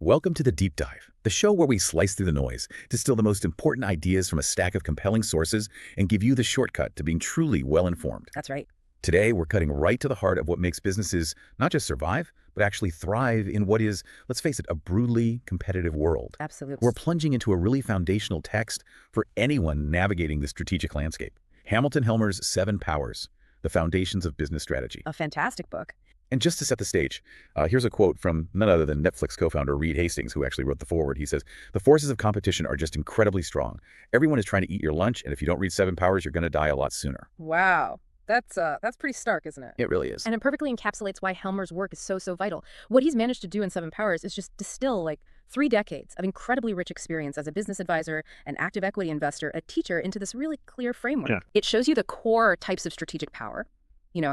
Welcome to the Deep Dive, the show where we slice through the noise, distill the most important ideas from a stack of compelling sources, and give you the shortcut to being truly well-informed. That's right. Today, we're cutting right to the heart of what makes businesses not just survive, but actually thrive in what is, let's face it, a brutally competitive world. Absolutely. We're plunging into a really foundational text for anyone navigating the strategic landscape. Hamilton Helmer's 7 Powers, the Foundations of Business Strategy. A fantastic book. And just to set the stage, here's a quote from none other than Netflix co-founder Reed Hastings, who actually wrote the foreword. He says, "The forces of competition are just incredibly strong. Everyone is trying to eat your lunch, and if you don't read 7 Powers, you're going to die a lot sooner." Wow. That's pretty stark, isn't it? It really is. And it perfectly encapsulates why Helmer's work is so vital. What he's managed to do in 7 Powers is just distill like 3 decades of incredibly rich experience as a business advisor, an active equity investor, a teacher into this really clear framework. Yeah. It shows you the core types of strategic power,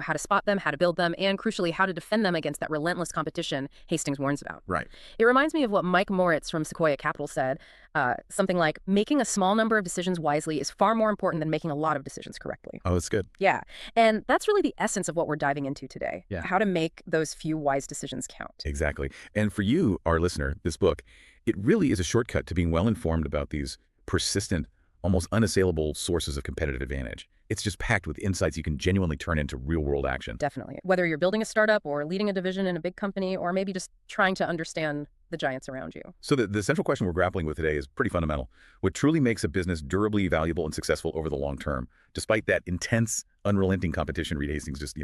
how to spot them, how to build them, and crucially, how to defend them against that relentless competition Hastings warns about. Right. It reminds me of what Mike Moritz from Sequoia Capital said, something like, making a small number of decisions wisely is far more important than making a lot of decisions correctly. Oh, that's good. Yeah. And that's really the essence of what we're diving into today. Yeah. How to make those few wise decisions count. Exactly. And for you, our listener, this book, it really is a shortcut to being well-informed about these persistent, almost unassailable sources of competitive advantage. It's just packed with insights you can genuinely turn into real-world action. Definitely. Whether you're building a startup or leading a division in a big company, or maybe just trying to understand the giants around you. So the central question we're grappling with today is pretty fundamental. What truly makes a business durably valuable and successful over the long term, despite that intense, unrelenting competition Reed Hastings just,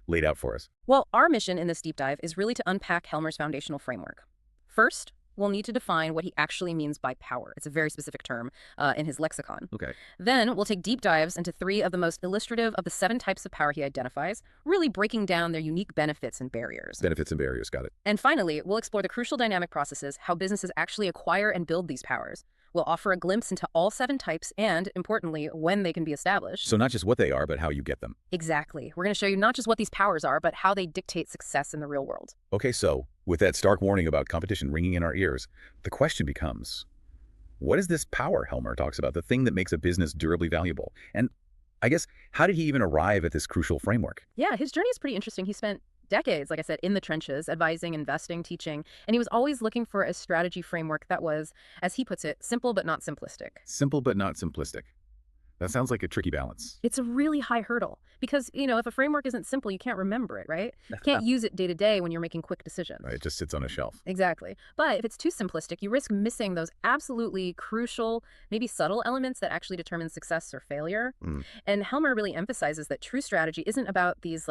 laid out for us? Well, our mission in this deep dive is really to unpack Helmer's foundational framework. First, we'll need to define what he actually means by power. It's a very specific term in his lexicon. Okay. Then we'll take deep dives into 3 of the most illustrative of the 7 types of power he identifies, really breaking down their unique benefits and barriers. Benefits and barriers, got it. And finally, we'll explore the crucial dynamic processes, how businesses actually acquire and build these powers. We'll offer a glimpse into all 7 types and, importantly, when they can be established. So not just what they are, but how you get them. Exactly. We're going to show you not just what these powers are, but how they dictate success in the real world. Okay, so with that stark warning about competition ringing in our ears, the question becomes, what is this power Helmer talks about, the thing that makes a business durably valuable? And I guess, how did he even arrive at this crucial framework? Yeah, his journey is pretty interesting. He spent decades, like I said, in the trenches, advising, investing, teaching, and he was always looking for a strategy framework that was, as he puts it, simple but not simplistic. Simple but not simplistic. That sounds like a tricky balance. It's a really high hurdle because, if a framework isn't simple, you can't remember it, right? You can't use it day to day when you're making quick decisions. Right, it just sits on a shelf. Exactly. But if it's too simplistic, you risk missing those absolutely crucial, maybe subtle elements that actually determine success or failure. And Helmer really emphasizes that true strategy isn't about these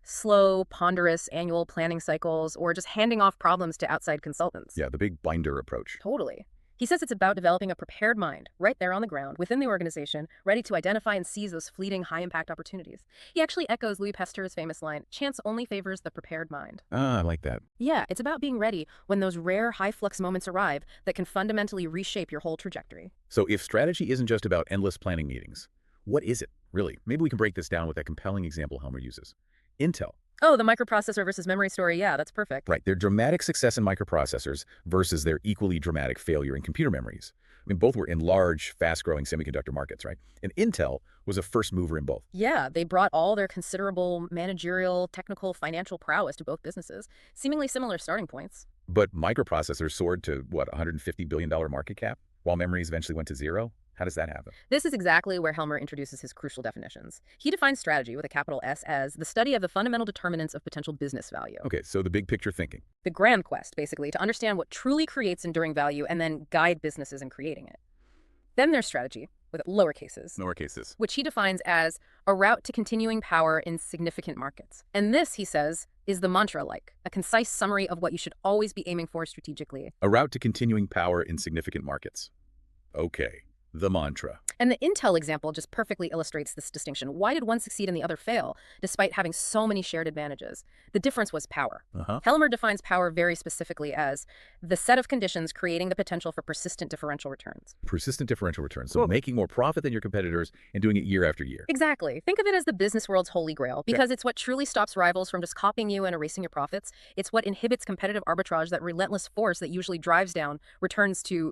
slow, ponderous annual planning cycles or just handing off problems to outside consultants. Yeah, the big binder approach. Totally. He says it's about developing a prepared mind right there on the ground within the organization, ready to identify and seize those fleeting high-impact opportunities. He actually echoes Louis Pasteur's famous line, "Chance only favors the prepared mind." Ah, I like that. Yeah, it's about being ready when those rare high-flux moments arrive that can fundamentally reshape your whole trajectory. So if strategy isn't just about endless planning meetings, what is it, really? Maybe we can break this down with that compelling example Helmer uses. Intel. Oh, the microprocessor versus memory story. Yeah, that's perfect. Right, their dramatic success in microprocessors versus their equally dramatic failure in computer memories. I mean, both were in large, fast-growing semiconductor markets, right? And Intel was a first mover in both. Yeah, they brought all their considerable managerial, technical, financial prowess to both businesses, seemingly similar starting points. But microprocessors soared to, $150 billion market cap, while memories eventually went to 0? How does that happen? This is exactly where Helmer introduces his crucial definitions. He defines strategy with a capital S as the study of the fundamental determinants of potential business value. Okay, so the big picture thinking. The grand quest, basically, to understand what truly creates enduring value and then guide businesses in creating it. Then there's strategy, with lower cases, which he defines as a route to continuing power in significant markets. And this, he says, is the mantra-like, a concise summary of what you should always be aiming for strategically. A route to continuing power in significant markets. Okay. The mantra. And the Intel example just perfectly illustrates this distinction. Why did one succeed and the other fail, despite having so many shared advantages? The difference was power. Helmer defines power very specifically as the set of conditions creating the potential for persistent differential returns. Persistent differential returns. So making more profit than your competitors and doing it year after year. Exactly. Think of it as the business world's holy grail, because it's what truly stops rivals from just copying you and erasing your profits. It's what inhibits competitive arbitrage, that relentless force that usually drives down returns to,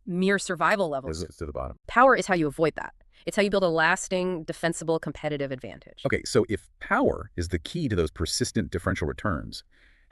mere survival levels. To the bottom. Power is how you avoid that. It's how you build a lasting, defensible, competitive advantage. Okay, so if power is the key to those persistent differential returns,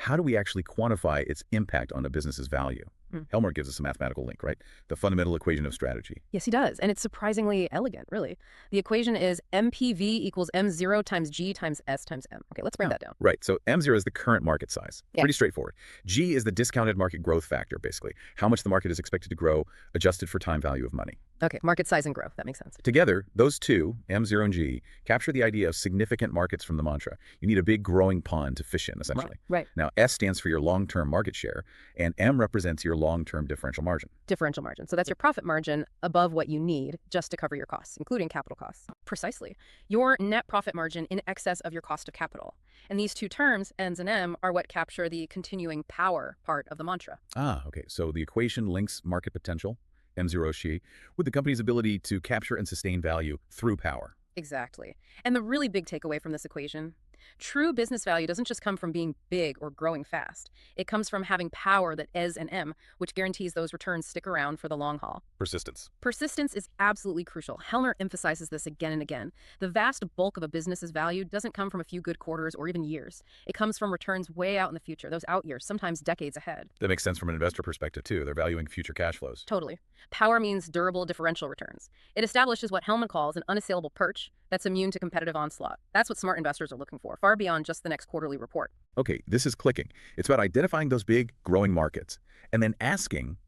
how do we actually quantify its impact on a business's value? Mm. Helmer gives us a mathematical link, right? The fundamental equation of strategy. Yes, he does. And it's surprisingly elegant, really. The equation is MPV equals M0 times G times S times M. Okay, let's break that down. Right. So M0 is the current market size. Yeah. Pretty straightforward. G is the discounted market growth factor, basically. How much the market is expected to grow, adjusted for time value of money. Okay, market size and growth. That makes sense. Together, those two, M0 and G, capture the idea of significant markets from the mantra. You need a big growing pond to fish in, essentially. Right. Now, S stands for your long-term market share, and M represents your long-term differential margin. Differential margin. So that's your profit margin above what you need just to cover your costs, including capital costs. Precisely. Your net profit margin in excess of your cost of capital. And these two terms, N's and M, are what capture the continuing power part of the mantra. Ah, okay. So the equation links market potential, M0 Xi, with the company's ability to capture and sustain value through power. Exactly. And the really big takeaway from this equation, true business value doesn't just come from being big or growing fast. It comes from having power that S and M, which guarantees those returns stick around for the long haul. Persistence. Persistence is absolutely crucial. Helmer emphasizes this again and again. The vast bulk of a business's value doesn't come from a few good quarters or even years. It comes from returns way out in the future, those out years, sometimes decades ahead. That makes sense from an investor perspective, too. They're valuing future cash flows. Totally. Power means durable differential returns. It establishes what Helmer calls an unassailable perch that's immune to competitive onslaught. That's what smart investors are looking for, far beyond just the next quarterly report. Okay, this is clicking. It's about identifying those big, growing markets, and then asking,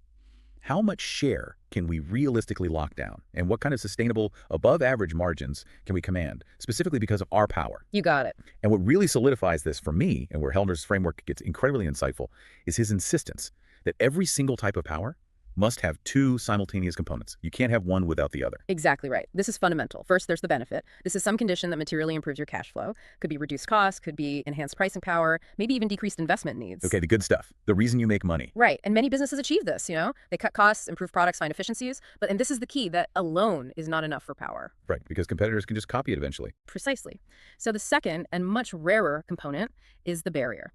how much share can we realistically lock down? And what kind of sustainable, above-average margins can we command, specifically because of our power? You got it. And what really solidifies this for me, and where Helmer's framework gets incredibly insightful, is his insistence that every single type of power must have two simultaneous components. You can't have one without the other. Exactly right. This is fundamental. First, there's the benefit. This is some condition that materially improves your cash flow. Could be reduced costs, could be enhanced pricing power, maybe even decreased investment needs. Okay, the good stuff. The reason you make money. Right. And many businesses achieve this, They cut costs, improve products, find efficiencies. And this is the key, that alone is not enough for power. Right, because competitors can just copy it eventually. Precisely. So the second and much rarer component is the barrier.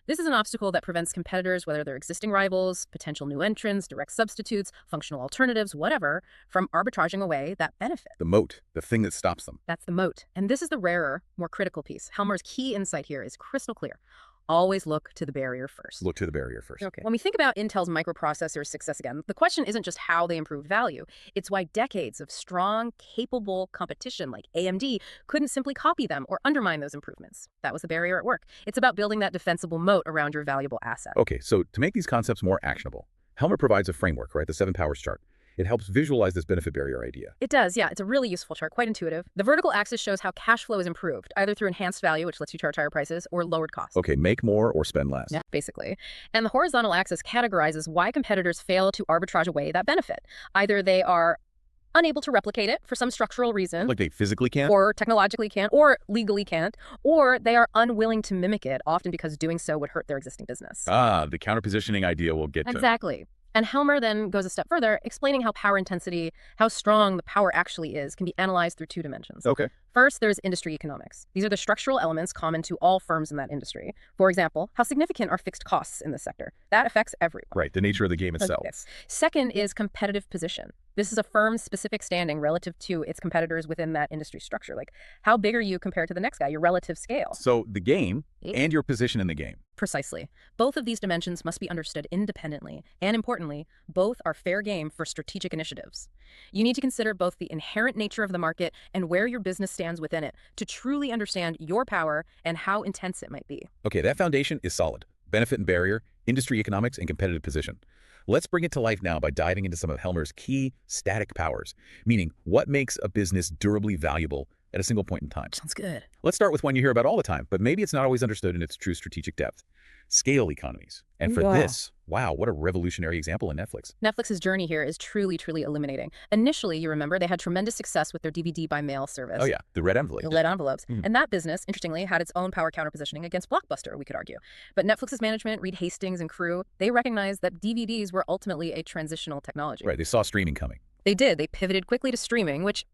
This is an obstacle that prevents competitors, whether they're existing rivals, potential new entrants, direct substitutes, functional alternatives, whatever, from arbitraging away that benefit. The moat, the thing that stops them. That's the moat. And this is the rarer, more critical piece. Helmer's key insight here is crystal clear. Always look to the barrier first. Look to the barrier first. Okay. When we think about Intel's microprocessor success again, the question isn't just how they improved value. It's why decades of strong, capable competition like AMD couldn't simply copy them or undermine those improvements. That was the barrier at work. It's about building that defensible moat around your valuable asset. Okay, so to make these concepts more actionable, Helmer provides a framework, right? The 7 powers chart. It helps visualize this benefit barrier idea. It does, yeah. It's a really useful chart, quite intuitive. The vertical axis shows how cash flow is improved, either through enhanced value, which lets you charge higher prices, or lowered costs. Okay, make more or spend less. Yeah, basically. And the horizontal axis categorizes why competitors fail to arbitrage away that benefit. Either they are unable to replicate it for some structural reason. Like they physically can't? Or technologically can't, or legally can't, or they are unwilling to mimic it, often because doing so would hurt their existing business. Ah, the counterpositioning idea we'll get to. Exactly. And Helmer then goes a step further, explaining how power intensity, how strong the power actually is, can be analyzed through 2 dimensions. Okay. First, there's industry economics. These are the structural elements common to all firms in that industry. For example, how significant are fixed costs in this sector? That affects everyone. Right, the nature of the game itself. Okay. Second is competitive position. This is a firm's specific standing relative to its competitors within that industry structure. Like, how big are you compared to the next guy, your relative scale? So the game and your position in the game. Precisely. Both of these dimensions must be understood independently, and importantly, both are fair game for strategic initiatives. You need to consider both the inherent nature of the market and where your business stands within it to truly understand your power and how intense it might be. Okay, that foundation is solid. Benefit and barrier, industry economics, and competitive position. Let's bring it to life now by diving into some of Helmer's key static powers, meaning what makes a business durably valuable at a single point in time. Sounds good. Let's start with one you hear about all the time, but maybe it's not always understood in its true strategic depth. Scale economies. And for this, wow, what a revolutionary example in Netflix. Netflix's journey here is truly, truly illuminating. Initially, you remember, they had tremendous success with their DVD by mail service. Oh yeah, the red envelope. The red envelopes. And that business, interestingly, had its own power counterpositioning against Blockbuster, we could argue. But Netflix's management, Reed Hastings and crew, they recognized that DVDs were ultimately a transitional technology. Right, they saw streaming coming. They did. They pivoted quickly to streaming, which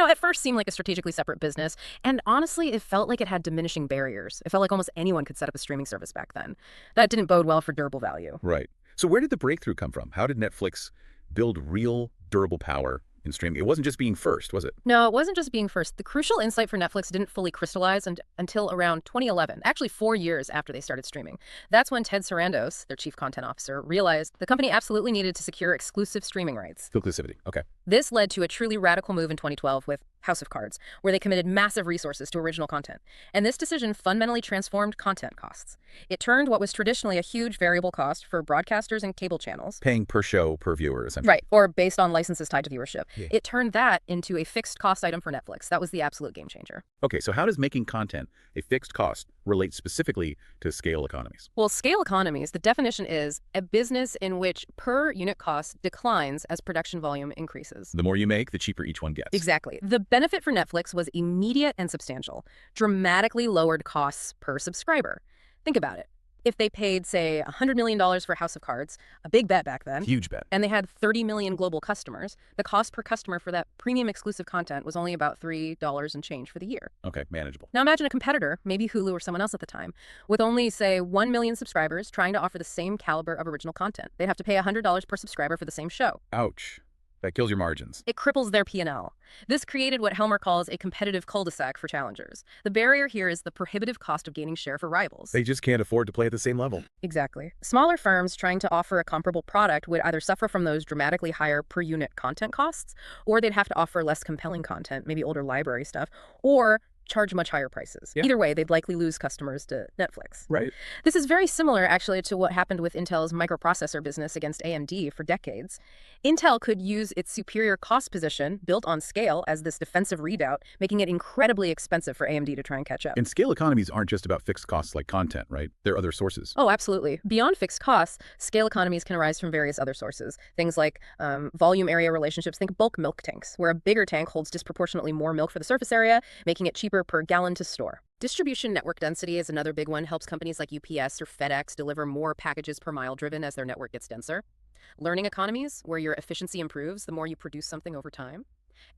at first seemed like a strategically separate business. And honestly, it felt like it had diminishing barriers. It felt like almost anyone could set up a streaming service back then. That didn't bode well for durable value. Right. So where did the breakthrough come from? How did Netflix build real durable power in streaming. It wasn't just being first, was it? No, it wasn't just being first. The crucial insight for Netflix didn't fully crystallize until around 2011, actually 4 years after they started streaming. That's when Ted Sarandos, their chief content officer, realized the company absolutely needed to secure exclusive streaming rights. Exclusivity. Okay. This led to a truly radical move in 2012 with House of Cards, where they committed massive resources to original content. And this decision fundamentally transformed content costs. It turned what was traditionally a huge variable cost for broadcasters and cable channels, Paying per show, per viewer, essentially. right, or based on licenses tied to viewership. Yeah. It turned that into a fixed cost item for Netflix. That was the absolute game changer. Okay, so how does making content a fixed cost relate specifically to scale economies? Well, scale economies, the definition is a business in which per unit cost declines as production volume increases. The more you make, the cheaper each one gets. Exactly. The benefit for Netflix was immediate and substantial, dramatically lowered costs per subscriber. Think about it. If they paid, say, $100 million for House of Cards, a big bet back then, Huge bet. and they had 30 million global customers, the cost per customer for that premium exclusive content was only about $3 and change for the year. Okay, manageable. Now imagine a competitor, maybe Hulu or someone else at the time, with only, say, 1 million subscribers trying to offer the same caliber of original content. They'd have to pay $100 per subscriber for the same show. Ouch. That kills your margins. It cripples their P&L. This created what Helmer calls a competitive cul-de-sac for challengers. The barrier here is the prohibitive cost of gaining share for rivals. They just can't afford to play at the same level. Exactly. Smaller firms trying to offer a comparable product would either suffer from those dramatically higher per unit content costs, or they'd have to offer less compelling content, maybe older library stuff, or charge much higher prices. Yeah. Either way, they'd likely lose customers to Netflix. Right. This is very similar, actually, to what happened with Intel's microprocessor business against AMD for decades. Intel could use its superior cost position, built on scale, as this defensive redoubt, making it incredibly expensive for AMD to try and catch up. And scale economies aren't just about fixed costs like content, right? There are other sources. Oh, absolutely. Beyond fixed costs, scale economies can arise from various other sources. Things like volume area relationships. Think bulk milk tanks, where a bigger tank holds disproportionately more milk for the surface area, making it cheaper per gallon to store. Distribution network density is another big one. Helps companies like UPS or FedEx deliver more packages per mile driven as their network gets denser. Learning economies, where your efficiency improves the more you produce something over time.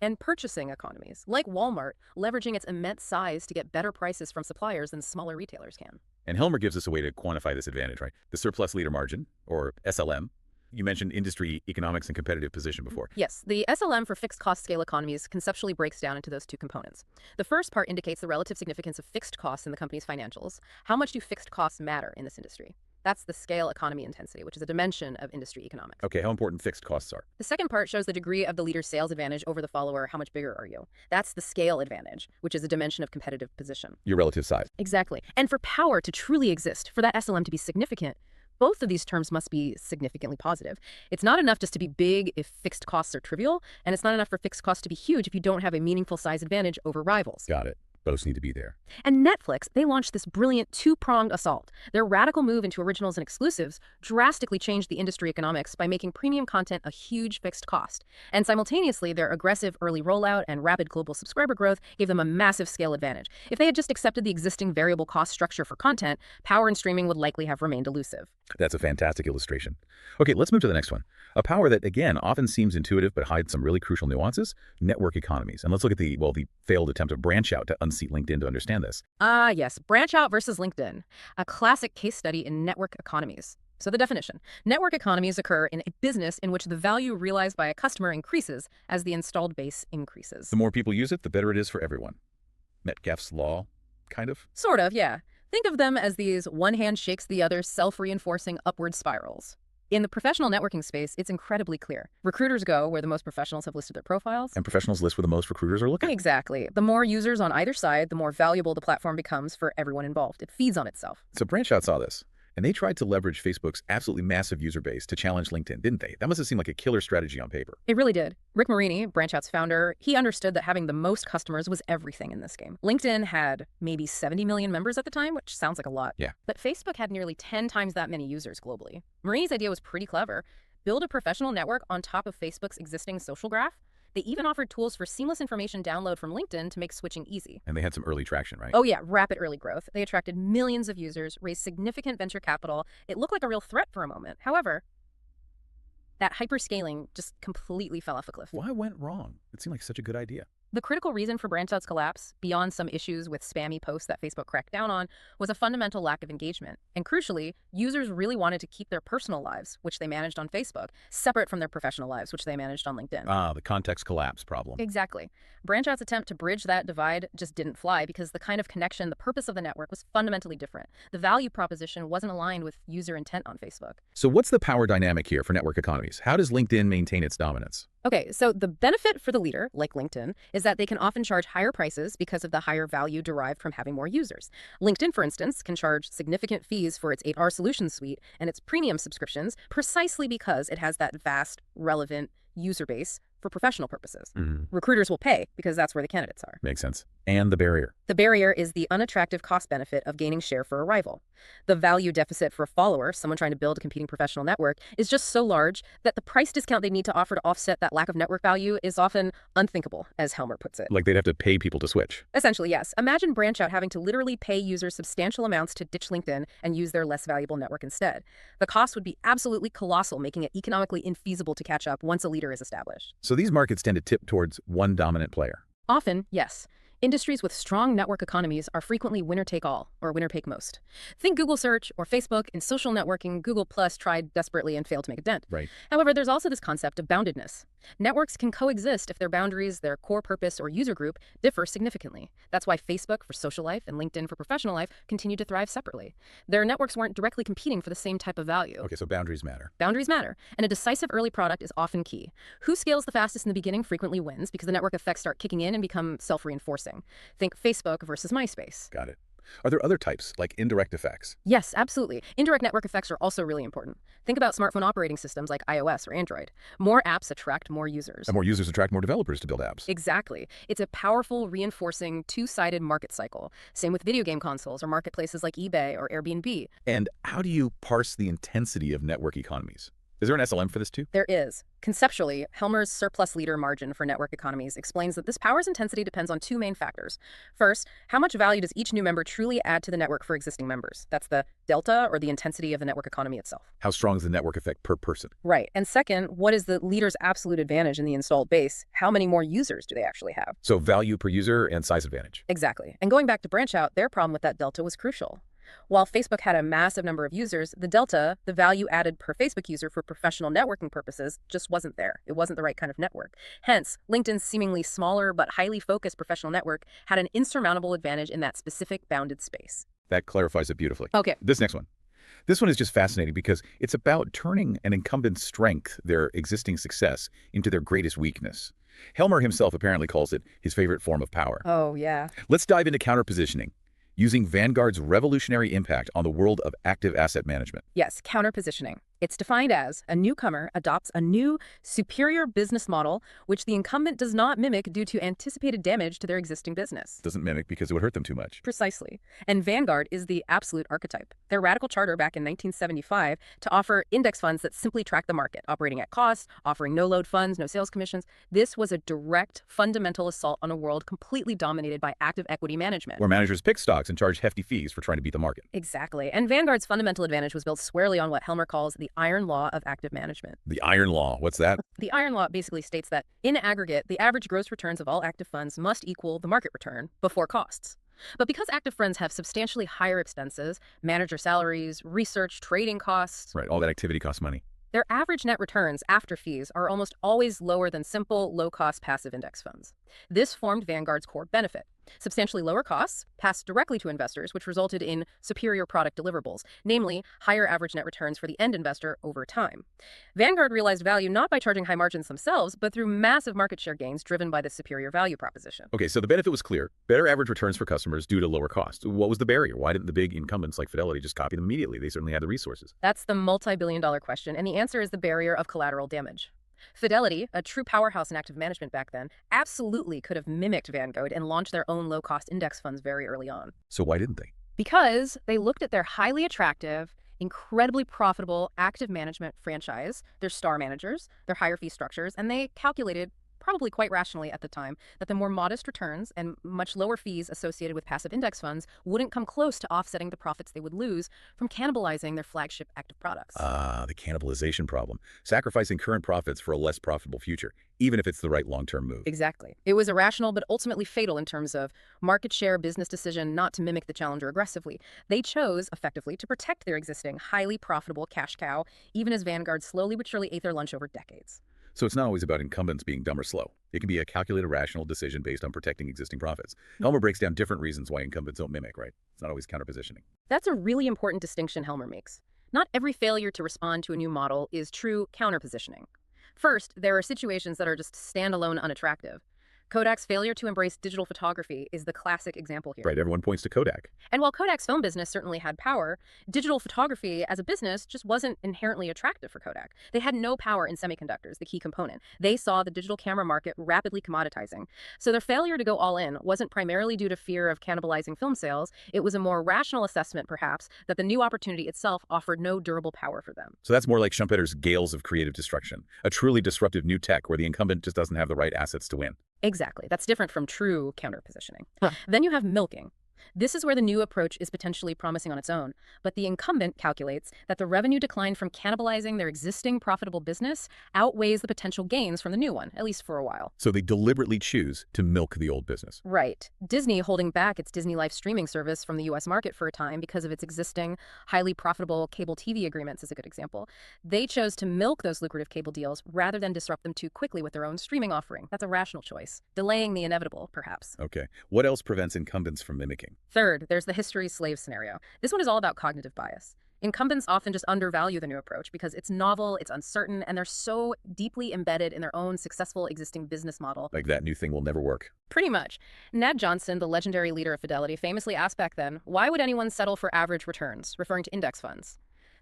And purchasing economies, like Walmart, leveraging its immense size to get better prices from suppliers than smaller retailers can. And Helmer gives us a way to quantify this advantage, right? The surplus leader margin, or SLM. You mentioned industry economics and competitive position before. Yes, the SLM for fixed cost scale economies conceptually breaks down into those two components. The first part indicates the relative significance of fixed costs in the company's financials. How much do fixed costs matter in this industry? That's the scale economy intensity, which is a dimension of industry economics. Okay, how important fixed costs are. The second part shows the degree of the leader's sales advantage over the follower. How much bigger are you? That's the scale advantage, which is a dimension of competitive position. Your relative size. Exactly. And for power to truly exist, for that SLM to be significant, both of these terms must be significantly positive. It's not enough just to be big if fixed costs are trivial, and it's not enough for fixed costs to be huge if you don't have a meaningful size advantage over rivals. Got it. Both need to be there. And Netflix, they launched this brilliant two-pronged assault. Their radical move into originals and exclusives drastically changed the industry economics by making premium content a huge fixed cost. And simultaneously, their aggressive early rollout and rapid global subscriber growth gave them a massive scale advantage. If they had just accepted the existing variable cost structure for content, power in streaming would likely have remained elusive. That's a fantastic illustration. Okay, let's move to the next one. A power that, again, often seems intuitive but hides some really crucial nuances, network economies. And let's look at the failed attempt of branch out to unseat LinkedIn to understand this. Yes, branch out versus LinkedIn, a classic case study in network economies. So the definition: network economies occur in a business in which the value realized by a customer increases as the installed base increases. The more people use it, the better it is for everyone. Metcalfe's law, kind of? Sort of, yeah. Think of them as these one hand shakes the other self-reinforcing upward spirals. In the professional networking space, it's incredibly clear. Recruiters go where the most professionals have listed their profiles. And professionals list where the most recruiters are looking. Exactly. The more users on either side, the more valuable the platform becomes for everyone involved. It feeds on itself. So Branch Out saw this, and they tried to leverage Facebook's absolutely massive user base to challenge LinkedIn, didn't they? That must have seemed like a killer strategy on paper. It really did. Rick Marini, Branch Out's founder, he understood that having the most customers was everything in this game. LinkedIn had maybe 70 million members at the time, which sounds like a lot. Yeah. But Facebook had nearly 10 times that many users globally. Marini's idea was pretty clever. Build a professional network on top of Facebook's existing social graph. They even offered tools for seamless information download from LinkedIn to make switching easy. And they had some early traction, right? Oh yeah, rapid early growth. They attracted millions of users, raised significant venture capital. It looked like a real threat for a moment. However, that hyperscaling just completely fell off a cliff. Why went wrong? It seemed like such a good idea. The critical reason for BranchOut's collapse, beyond some issues with spammy posts that Facebook cracked down on, was a fundamental lack of engagement. And crucially, users really wanted to keep their personal lives, which they managed on Facebook, separate from their professional lives, which they managed on LinkedIn. Ah, the context collapse problem. Exactly. BranchOut's attempt to bridge that divide just didn't fly because the kind of connection, the purpose of the network was fundamentally different. The value proposition wasn't aligned with user intent on Facebook. So what's the power dynamic here for network economies? How does LinkedIn maintain its dominance? Okay, so the benefit for the leader, like LinkedIn, is that they can often charge higher prices because of the higher value derived from having more users. LinkedIn, for instance, can charge significant fees for its 8R solution suite and its premium subscriptions precisely because it has that vast, relevant user base for professional purposes. Recruiters will pay because that's where the candidates are. Makes sense. And the barrier. The barrier is the unattractive cost benefit of gaining share for a rival. The value deficit for a follower, someone trying to build a competing professional network, is just so large that the price discount they need to offer to offset that lack of network value is often unthinkable, as Helmer puts it. Like they'd have to pay people to switch. Essentially, yes. Imagine BranchOut having to literally pay users substantial amounts to ditch LinkedIn and use their less valuable network instead. The cost would be absolutely colossal, making it economically infeasible to catch up once a leader is established. So these markets tend to tip towards one dominant player. Often, yes. Industries with strong network economies are frequently winner-take-all, or winner-take-most. Think Google search or Facebook. In social networking, Google Plus tried desperately and failed to make a dent. Right. However, there's also this concept of boundedness. Networks can coexist if their boundaries, their core purpose, or user group differ significantly. That's why Facebook for social life and LinkedIn for professional life continue to thrive separately. Their networks weren't directly competing for the same type of value. Okay, so boundaries matter. Boundaries matter, and a decisive early product is often key. Who scales the fastest in the beginning frequently wins because the network effects start kicking in and become self-reinforcing. Think Facebook versus MySpace. Got it. Are there other types, like indirect effects? Yes, absolutely. Indirect network effects are also really important. Think about smartphone operating systems like iOS or Android. More apps attract more users. And more users attract more developers to build apps. Exactly. It's a powerful, reinforcing, two-sided market cycle. Same with video game consoles or marketplaces like eBay or Airbnb. And how do you parse the intensity of network economies? Is there an SLM for this too? There is. Conceptually, Helmer's surplus leader margin for network economies explains that this power's intensity depends on two main factors. First, how much value does each new member truly add to the network for existing members? That's the delta, or the intensity of the network economy itself. How strong is the network effect per person? Right. And second, what is the leader's absolute advantage in the installed base? How many more users do they actually have? So value per user and size advantage. Exactly. And going back to BranchOut, their problem with that delta was crucial. While Facebook had a massive number of users, the delta, the value added per Facebook user for professional networking purposes, just wasn't there. It wasn't the right kind of network. Hence, LinkedIn's seemingly smaller but highly focused professional network had an insurmountable advantage in that specific bounded space. That clarifies it beautifully. Okay. This next one. This one is just fascinating because it's about turning an incumbent's strength, their existing success, into their greatest weakness. Helmer himself apparently calls it his favorite form of power. Oh, yeah. Let's dive into counterpositioning, using Vanguard's revolutionary impact on the world of active asset management. Yes, counterpositioning. It's defined as a newcomer adopts a new, superior business model which the incumbent does not mimic due to anticipated damage to their existing business. Doesn't mimic because it would hurt them too much. Precisely. And Vanguard is the absolute archetype. Their radical charter back in 1975 to offer index funds that simply track the market, operating at cost, offering no-load funds, no sales commissions. This was a direct, fundamental assault on a world completely dominated by active equity management. Where managers pick stocks and charge hefty fees for trying to beat the market. Exactly. And Vanguard's fundamental advantage was built squarely on what Helmer calls the iron law of active management. The iron law, what's that? The iron law basically states that, in aggregate, the average gross returns of all active funds must equal the market return before costs. But because active funds have substantially higher expenses, manager salaries, research, trading costs... Right, all that activity costs money. Their average net returns after fees are almost always lower than simple, low-cost passive index funds. This formed Vanguard's core benefit. Substantially lower costs passed directly to investors, which resulted in superior product deliverables, namely higher average net returns for the end investor over time. Vanguard realized value not by charging high margins themselves, but through massive market share gains driven by the superior value proposition. Okay, so the benefit was clear. Better average returns for customers due to lower costs. What was the barrier? Why didn't the big incumbents like Fidelity just copy them immediately? They certainly had the resources. That's the multi-billion-dollar question, and the answer is the barrier of collateral damage. Fidelity, a true powerhouse in active management back then, absolutely could have mimicked Vanguard and launched their own low-cost index funds very early on. So why didn't they? Because they looked at their highly attractive, incredibly profitable active management franchise, their star managers, their higher fee structures, and they calculated probably quite rationally at the time, that the more modest returns and much lower fees associated with passive index funds wouldn't come close to offsetting the profits they would lose from cannibalizing their flagship active products. Ah, the cannibalization problem. Sacrificing current profits for a less profitable future, even if it's the right long-term move. Exactly. It was irrational but ultimately fatal in terms of market share business decision not to mimic the challenger aggressively. They chose, effectively, to protect their existing, highly profitable cash cow, even as Vanguard slowly but surely ate their lunch over decades. So it's not always about incumbents being dumb or slow. It can be a calculated, rational decision based on protecting existing profits. Helmer breaks down different reasons why incumbents don't mimic, right? It's not always counterpositioning. That's a really important distinction Helmer makes. Not every failure to respond to a new model is true counterpositioning. First, there are situations that are just standalone unattractive. Kodak's failure to embrace digital photography is the classic example here. Right, everyone points to Kodak. And while Kodak's film business certainly had power, digital photography as a business just wasn't inherently attractive for Kodak. They had no power in semiconductors, the key component. They saw the digital camera market rapidly commoditizing. So their failure to go all in wasn't primarily due to fear of cannibalizing film sales. It was a more rational assessment, perhaps, that the new opportunity itself offered no durable power for them. So that's more like Schumpeter's gales of creative destruction, a truly disruptive new tech where the incumbent just doesn't have the right assets to win. Exactly. That's different from true counterpositioning. Then you have milking. This is where the new approach is potentially promising on its own, but the incumbent calculates that the revenue decline from cannibalizing their existing profitable business outweighs the potential gains from the new one, at least for a while. So they deliberately choose to milk the old business. Right. Disney holding back its Disney Life streaming service from the U.S. market for a time because of its existing highly profitable cable TV agreements is a good example. They chose to milk those lucrative cable deals rather than disrupt them too quickly with their own streaming offering. That's a rational choice, delaying the inevitable, perhaps. Okay. What else prevents incumbents from mimicking? Third, there's the history slave scenario. This one is all about cognitive bias. Incumbents often just undervalue the new approach because it's novel, it's uncertain, and they're so deeply embedded in their own successful existing business model. Like that new thing will never work. Pretty much. Ned Johnson, the legendary leader of Fidelity, famously asked back then, why would anyone settle for average returns, referring to index funds?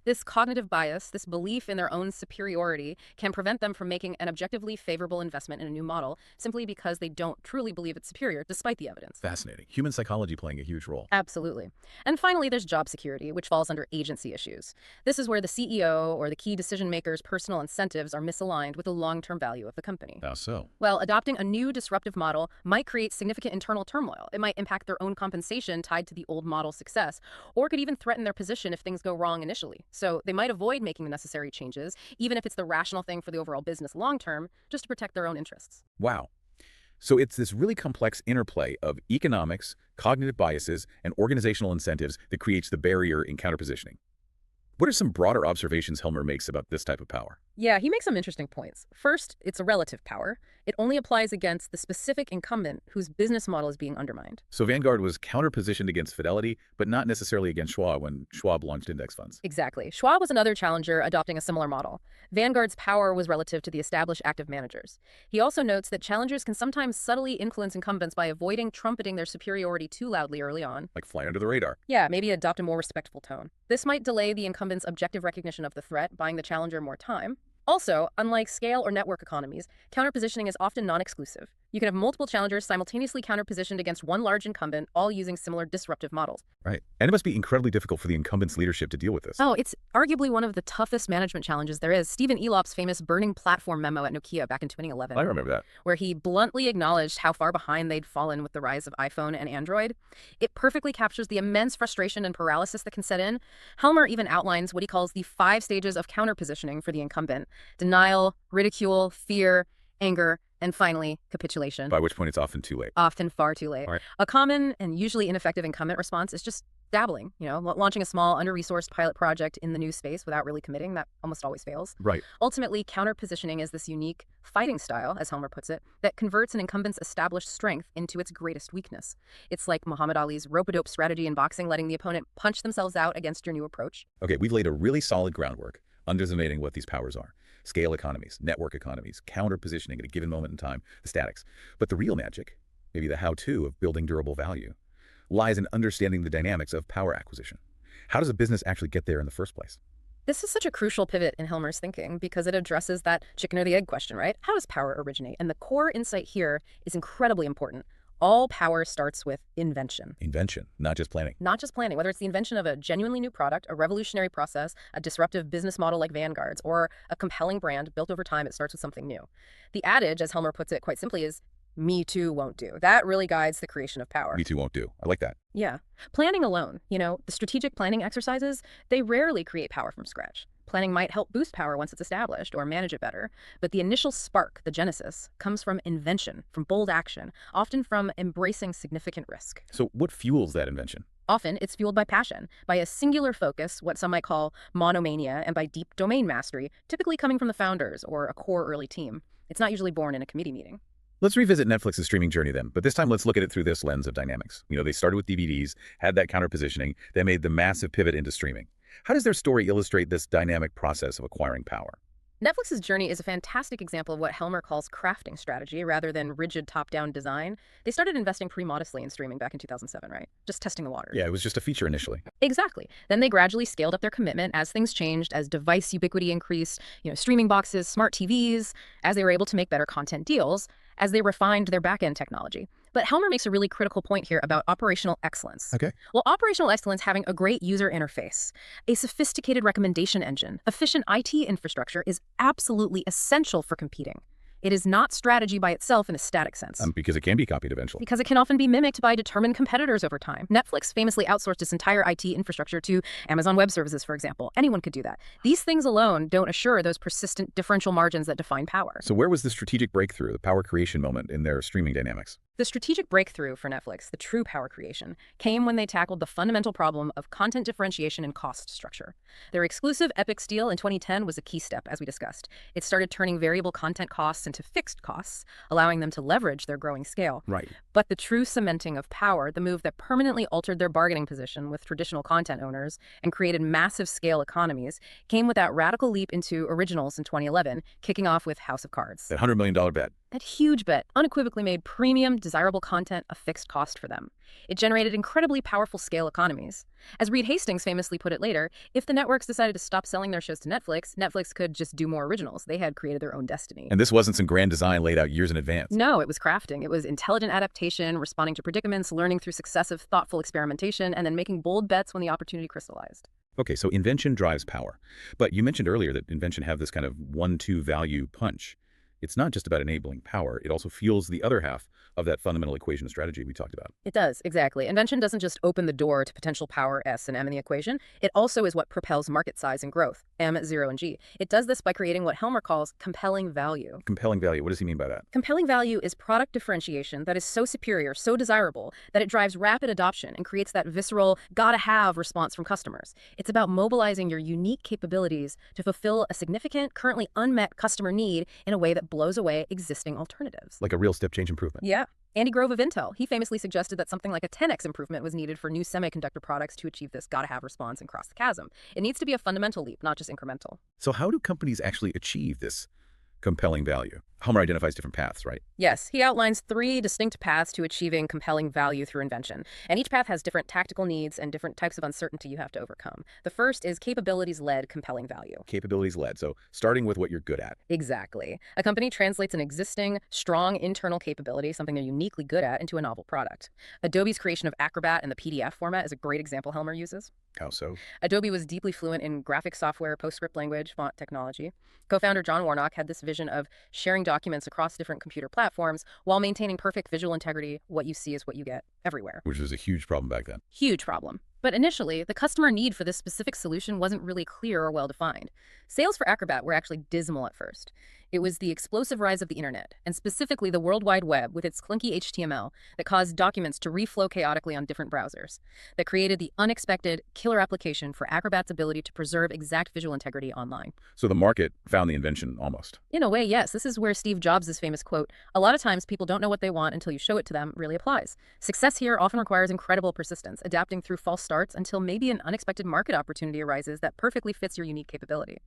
This cognitive bias, this belief in their own superiority, can prevent them from making an objectively favorable investment in a new model simply because they don't truly believe it's superior, despite the evidence. Fascinating. Human psychology playing a huge role. Absolutely. And finally, there's job security, which falls under agency issues. This is where the CEO or the key decision maker's personal incentives are misaligned with the long-term value of the company. How so? Well, adopting a new disruptive model might create significant internal turmoil. It might impact their own compensation tied to the old model's success, or could even threaten their position if things go wrong initially. So they might avoid making the necessary changes, even if it's the rational thing for the overall business long-term, just to protect their own interests. Wow. So it's this really complex interplay of economics, cognitive biases, and organizational incentives that creates the barrier in counterpositioning. What are some broader observations Helmer makes about this type of power? Yeah, he makes some interesting points. First, it's a relative power. It only applies against the specific incumbent whose business model is being undermined. So Vanguard was counterpositioned against Fidelity, but not necessarily against Schwab when Schwab launched index funds. Exactly. Schwab was another challenger adopting a similar model. Vanguard's power was relative to the established active managers. He also notes that challengers can sometimes subtly influence incumbents by avoiding trumpeting their superiority too loudly early on. Like fly under the radar. Yeah, maybe adopt a more respectful tone. This might delay the incumbent's objective recognition of the threat, buying the challenger more time. Also, unlike scale or network economies, counterpositioning is often non-exclusive. You can have multiple challengers simultaneously counterpositioned against one large incumbent, all using similar disruptive models. Right. And it must be incredibly difficult for the incumbent's leadership to deal with this. Oh, it's arguably one of the toughest management challenges there is. Stephen Elop's famous burning platform memo at Nokia back in 2011. I remember that. Where he bluntly acknowledged how far behind they'd fallen with the rise of iPhone and Android. It perfectly captures the immense frustration and paralysis that can set in. Helmer even outlines what he calls the 5 stages of counterpositioning for the incumbent: denial, ridicule, fear, anger, and finally, capitulation. By which point it's often too late. Often far too late. Right. A common and usually ineffective incumbent response is just dabbling, launching a small, under-resourced pilot project in the new space without really committing. That almost always fails. Right. Ultimately, counterpositioning is this unique fighting style, as Helmer puts it, that converts an incumbent's established strength into its greatest weakness. It's like Muhammad Ali's rope-a-dope strategy in boxing, letting the opponent punch themselves out against your new approach. Okay, we've laid a really solid groundwork, underestimating what these powers are. Scale economies, network economies, counter-positioning at a given moment in time, the statics. But the real magic, maybe the how-to of building durable value, lies in understanding the dynamics of power acquisition. How does a business actually get there in the first place? This is such a crucial pivot in Helmer's thinking because it addresses that chicken or the egg question, right? How does power originate? And the core insight here is incredibly important. all power starts with invention. Invention, not just planning. Not just planning, whether it's the invention of a genuinely new product, a revolutionary process, a disruptive business model like Vanguard's, or a compelling brand built over time, it starts with something new. The adage, as Helmer puts it quite simply, is me too won't do. That really guides the creation of power. Me too won't do. I like that. Yeah. Planning alone, the strategic planning exercises, they rarely create power from scratch. Planning might help boost power once it's established or manage it better, but the initial spark, the genesis, comes from invention, from bold action, often from embracing significant risk. So what fuels that invention? Often, it's fueled by passion, by a singular focus, what some might call monomania, and by deep domain mastery, typically coming from the founders or a core early team. It's not usually born in a committee meeting. Let's revisit Netflix's streaming journey then, but this time let's look at it through this lens of dynamics. They started with DVDs, had that counter positioning, then made the massive pivot into streaming. How does their story illustrate this dynamic process of acquiring power? Netflix's journey is a fantastic example of what Helmer calls crafting strategy rather than rigid top-down design. They started investing pretty modestly in streaming back in 2007, right? Just testing the waters. Yeah, it was just a feature initially. Exactly. Then they gradually scaled up their commitment as things changed, as device ubiquity increased, streaming boxes, smart TVs, as they were able to make better content deals, as they refined their back-end technology. But Helmer makes a really critical point here about operational excellence. Okay. Well, operational excellence, having a great user interface, a sophisticated recommendation engine, efficient IT infrastructure is absolutely essential for competing. It is not strategy by itself in a static sense. Because it can be copied eventually. Because it can often be mimicked by determined competitors over time. Netflix famously outsourced its entire IT infrastructure to Amazon Web Services, for example. Anyone could do that. These things alone don't assure those persistent differential margins that define power. So where was the strategic breakthrough, the power creation moment in their streaming dynamics? The strategic breakthrough for Netflix, the true power creation, came when they tackled the fundamental problem of content differentiation and cost structure. Their exclusive Epix deal in 2010 was a key step, as we discussed. It started turning variable content costs into fixed costs, allowing them to leverage their growing scale. Right. But the true cementing of power, the move that permanently altered their bargaining position with traditional content owners and created massive scale economies, came with that radical leap into originals in 2011, kicking off with House of Cards. That $100 million bet. That huge bet unequivocally made premium, desirable content a fixed cost for them. It generated incredibly powerful scale economies. As Reed Hastings famously put it later, if the networks decided to stop selling their shows to Netflix, Netflix could just do more originals. They had created their own destiny. And this wasn't some grand design laid out years in advance. No, it was crafting. It was intelligent adaptation, responding to predicaments, learning through successive, thoughtful experimentation, and then making bold bets when the opportunity crystallized. Okay, so invention drives power. But you mentioned earlier that invention have this kind of 1-2 value punch. It's not just about enabling power, it also fuels the other half of that fundamental equation strategy we talked about. It does, exactly. Invention doesn't just open the door to potential power S and M in the equation. It also is what propels market size and growth, M, 0, and G. It does this by creating what Helmer calls compelling value. Compelling value, what does he mean by that? Compelling value is product differentiation that is so superior, so desirable, that it drives rapid adoption and creates that visceral, gotta-have response from customers. It's about mobilizing your unique capabilities to fulfill a significant, currently unmet customer need in a way that blows away existing alternatives. Like a real step change improvement. Yeah. Andy Grove of Intel, he famously suggested that something like a 10x improvement was needed for new semiconductor products to achieve this gotta-have response and cross the chasm. It needs to be a fundamental leap, not just incremental. So how do companies actually achieve this compelling value? Helmer identifies different paths, right? Yes, he outlines 3 distinct paths to achieving compelling value through invention. And each path has different tactical needs and different types of uncertainty you have to overcome. The first is capabilities-led compelling value. Capabilities-led, so starting with what you're good at. Exactly. A company translates an existing, strong internal capability, something they're uniquely good at, into a novel product. Adobe's creation of Acrobat in the PDF format is a great example Helmer uses. How so? Adobe was deeply fluent in graphic software, PostScript language, font technology. Co-founder John Warnock had this vision of sharing documents across different computer platforms while maintaining perfect visual integrity. What you see is what you get everywhere. Which was a huge problem back then. Huge problem. But initially, the customer need for this specific solution wasn't really clear or well-defined. Sales for Acrobat were actually dismal at first. It was the explosive rise of the internet, and specifically the World Wide Web with its clunky HTML that caused documents to reflow chaotically on different browsers, that created the unexpected killer application for Acrobat's ability to preserve exact visual integrity online. So the market found the invention almost. In a way, yes. This is where Steve Jobs' famous quote, "A lot of times people don't know what they want until you show it to them," really applies. Success here often requires incredible persistence, adapting through false starts until maybe an unexpected market opportunity arises that perfectly fits your unique capability.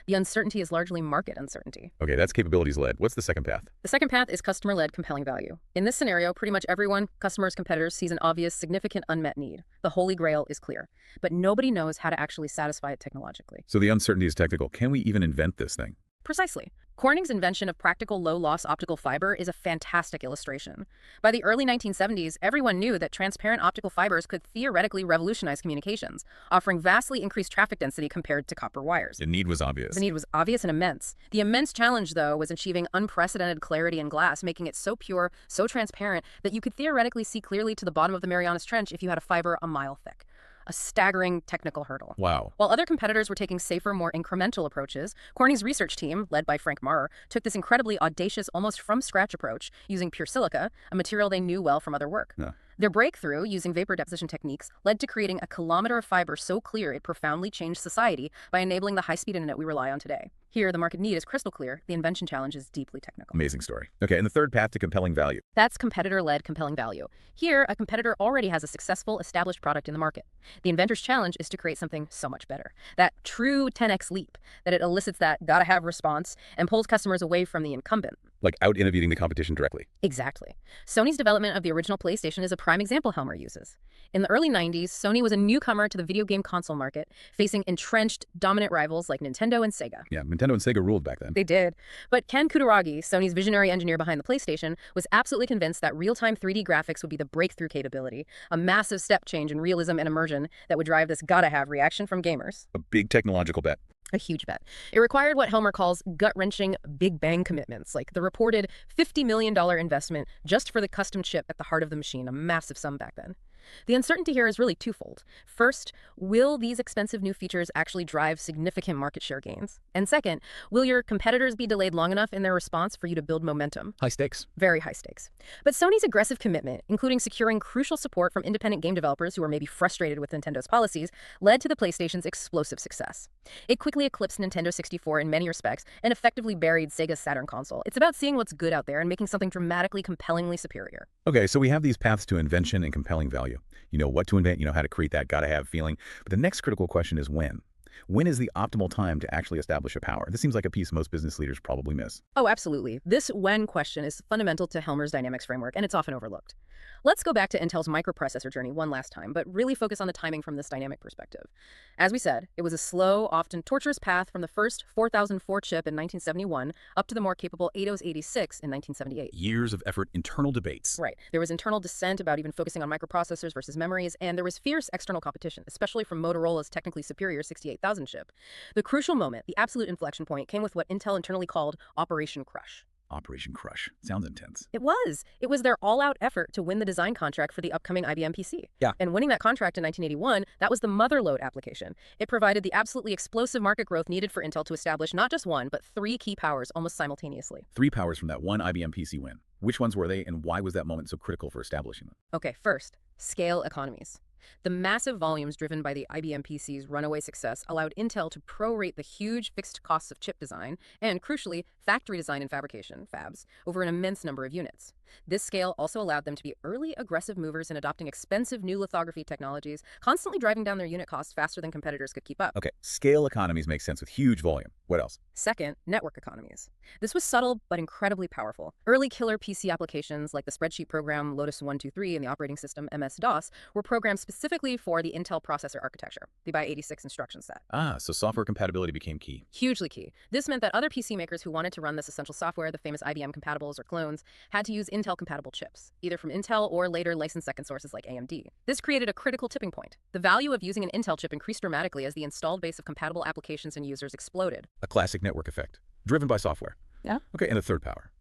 The uncertainty is largely market uncertainty. Okay, that's capabilities-led. What's the second path? The second path is customer-led compelling value. In this scenario, pretty much everyone, customers, competitors, sees an obvious, significant unmet need. The holy grail is clear, but nobody knows how to actually satisfy it technologically. So the uncertainty is technical. Can we even invent this thing? Precisely. Corning's invention of practical low-loss optical fiber is a fantastic illustration. By the early 1970s, everyone knew that transparent optical fibers could theoretically revolutionize communications, offering vastly increased traffic density compared to copper wires. The need was obvious. The need was obvious and immense. The immense challenge, though, was achieving unprecedented clarity in glass, making it so pure, so transparent, that you could theoretically see clearly to the bottom of the Marianas Trench if you had a fiber a mile thick. A staggering technical hurdle. Wow. While other competitors were taking safer, more incremental approaches, Corning's research team, led by Frank Marr, took this incredibly audacious, almost from-scratch approach using pure silica, a material they knew well from other work. Yeah. Their breakthrough, using vapor deposition techniques, led to creating a kilometer of fiber so clear it profoundly changed society by enabling the high-speed internet we rely on today. Here, the market need is crystal clear. The invention challenge is deeply technical. Amazing story. Okay, and the third path to compelling value. That's competitor-led compelling value. Here, a competitor already has a successful, established product in the market. The inventor's challenge is to create something so much better. That true 10x leap, that it elicits that gotta-have response and pulls customers away from the incumbent. Like out-innovating the competition directly. Exactly. Sony's development of the original PlayStation is a prime example Helmer uses. In the early 90s, Sony was a newcomer to the video game console market, facing entrenched, dominant rivals like Nintendo and Sega. Yeah, Nintendo and Sega ruled back then. They did. But Ken Kutaragi, Sony's visionary engineer behind the PlayStation, was absolutely convinced that real-time 3D graphics would be the breakthrough capability, a massive step change in realism and immersion that would drive this gotta-have reaction from gamers. A big technological bet. A huge bet. It required what Helmer calls gut-wrenching big bang commitments, like the reported $50 million investment just for the custom chip at the heart of the machine, a massive sum back then. The uncertainty here is really twofold. First, will these expensive new features actually drive significant market share gains? And second, will your competitors be delayed long enough in their response for you to build momentum? High stakes. Very high stakes. But Sony's aggressive commitment, including securing crucial support from independent game developers who were maybe frustrated with Nintendo's policies, led to the PlayStation's explosive success. It quickly eclipsed Nintendo 64 in many respects and effectively buried Sega's Saturn console. It's about seeing what's good out there and making something dramatically, compellingly superior. Okay, so we have these paths to invention and compelling value. You know what to invent, you know how to create that gotta-have feeling. But the next critical question is when? When is the optimal time to actually establish a power? This seems like a piece most business leaders probably miss. Oh, absolutely. This when question is fundamental to Helmer's dynamics framework, and it's often overlooked. Let's go back to Intel's microprocessor journey one last time, but really focus on the timing from this dynamic perspective. As we said, it was a slow, often torturous path from the first 4004 chip in 1971 up to the more capable 8086 in 1978. Years of effort, internal debates. Right. There was internal dissent about even focusing on microprocessors versus memories, and there was fierce external competition, especially from Motorola's technically superior 68000 chip. The crucial moment, the absolute inflection point, came with what Intel internally called Operation Crush. Operation Crush. Sounds intense. It was. It was their all-out effort to win the design contract for the upcoming IBM PC. Yeah. And winning that contract in 1981, that was the motherload application. It provided the absolutely explosive market growth needed for Intel to establish not just one, but three key powers almost simultaneously. 3 powers from that one IBM PC win. Which ones were they, and why was that moment so critical for establishing them? Okay, first, scale economies. The massive volumes driven by the IBM PC's runaway success allowed Intel to prorate the huge fixed costs of chip design and, crucially, factory design and fabrication, fabs, over an immense number of units. This scale also allowed them to be early, aggressive movers in adopting expensive new lithography technologies, constantly driving down their unit costs faster than competitors could keep up. Okay, scale economies make sense with huge volume. What else? Second, network economies. This was subtle but incredibly powerful. Early killer PC applications like the spreadsheet program Lotus 123 and the operating system MS-DOS were programmed specifically for the Intel processor architecture, the x86 instruction set. Ah, so software compatibility became key. Hugely key. This meant that other PC makers who wanted to run this essential software, the famous IBM compatibles or clones, had to use Intel-compatible chips, either from Intel or later licensed second sources like AMD. This created a critical tipping point. The value of using an Intel chip increased dramatically as the installed base of compatible applications and users exploded. A classic network effect, driven by software. Yeah. Okay, and the third power.